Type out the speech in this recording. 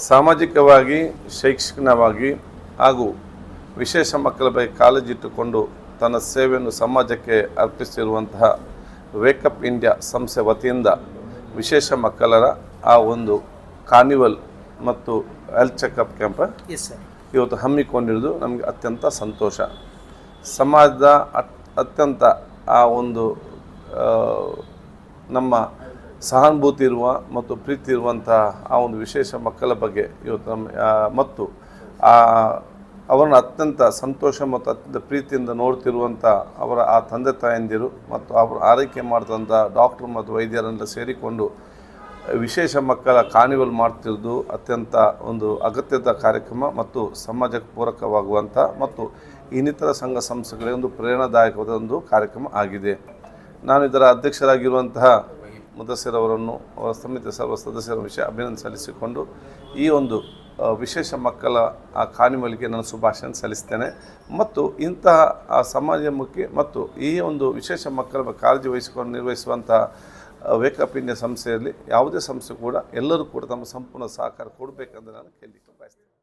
ಸಾಮಾಜಿಕವಾಗಿ ಶೈಕ್ಷಣಿಕವಾಗಿ ಹಾಗೂ ವಿಶೇಷ ಮಕ್ಕಳ ಬಗ್ಗೆ ಕಾಳಜಿಟ್ಟುಕೊಂಡು ತನ್ನ ಸೇವೆಯನ್ನು ಸಮಾಜಕ್ಕೆ ಅರ್ಪಿಸಿರುವಂತಹ ವೇಕಪ್ ಇಂಡಿಯಾ ಸಂಸ್ಥೆ ವತಿಯಿಂದ ವಿಶೇಷ ಮಕ್ಕಳ ಆ ಒಂದು ಕಾರ್ನಿವಲ್ ಮತ್ತು ಹೆಲ್ತ್ ಚೆಕಪ್ ಕ್ಯಾಂಪ್ ಇವತ್ತು ಹಮ್ಮಿಕೊಂಡಿರುವುದು ನಮಗೆ ಅತ್ಯಂತ ಸಂತೋಷ. ಸಮಾಜದ ಅತ್ಯಂತ ಆ ಒಂದು ನಮ್ಮ ಸಹಾನುಭೂತಿ ಇರುವ ಮತ್ತು ಪ್ರೀತಿ ಇರುವಂಥ ಆ ಒಂದು ವಿಶೇಷ ಮಕ್ಕಳ ಬಗ್ಗೆ ಇವತ್ತು ಮತ್ತು ಅವರನ್ನು ಅತ್ಯಂತ ಸಂತೋಷ ಮತ್ತು ಅತ್ಯಂತ ಪ್ರೀತಿಯಿಂದ ನೋಡ್ತಿರುವಂಥ ಅವರ ಆ ತಂದೆ ತಾಯಂದಿರು ಮತ್ತು ಅವರು ಆರೈಕೆ ಮಾಡ್ತಂಥ ಡಾಕ್ಟ್ರು ಮತ್ತು ವೈದ್ಯರೆಲ್ಲ ಸೇರಿಕೊಂಡು ವಿಶೇಷ ಮಕ್ಕಳ ಕಾರ್ನಿವಲ್ ಮಾಡ್ತಿರೋದು ಅತ್ಯಂತ ಒಂದು ಅಗತ್ಯದ ಕಾರ್ಯಕ್ರಮ ಮತ್ತು ಸಮಾಜಕ್ಕೆ ಪೂರಕವಾಗುವಂಥ ಮತ್ತು ಇನ್ನಿತರ ಸಂಘ ಸಂಸ್ಥೆಗಳಿಗೆ ಒಂದು ಪ್ರೇರಣಾದಾಯಕವಾದ ಒಂದು ಕಾರ್ಯಕ್ರಮ ಆಗಿದೆ. ನಾನು ಇದರ ಅಧ್ಯಕ್ಷರಾಗಿರುವಂತಹ ಮುದಸ್ಸಿರ್ ಅವರನ್ನು ಅವರ ಸಮಿತಿ ಸರ್ವ ಸದಸ್ಯರ ವಿಷಯ ಅಭಿನಂದನೆ ಸಲ್ಲಿಸಿಕೊಂಡು ಈ ಒಂದು ವಿಶೇಷ ಮಕ್ಕಳ ಆ ಕಾರ್ನಿವಲ್ಗೆ ನಾನು ಶುಭಾಶಯ ಸಲ್ಲಿಸ್ತೇನೆ. ಮತ್ತು ಇಂತಹ ಸಮಾಜಮುಖಿ ಮತ್ತು ಈ ಒಂದು ವಿಶೇಷ ಮಕ್ಕಳ ಕಾಳಜಿ ವಹಿಸಿಕೊಂಡು ನಿರ್ವಹಿಸುವಂಥ ವೇಕಪ್ ಇಂಡಿಯಾ ಸಂಸ್ಥೆಯಲ್ಲಿ ಯಾವುದೇ ಸಂಸ್ಥೆ ಕೂಡ ಎಲ್ಲರೂ ಕೂಡ ತಮ್ಮ ಸಂಪೂರ್ಣ ಸಹಕಾರ ಕೊಡಬೇಕಂದ್ರೆ ನಾನು ಕೇಳಲಿಕ್ಕೆ ಬಯಸ್ತೇನೆ.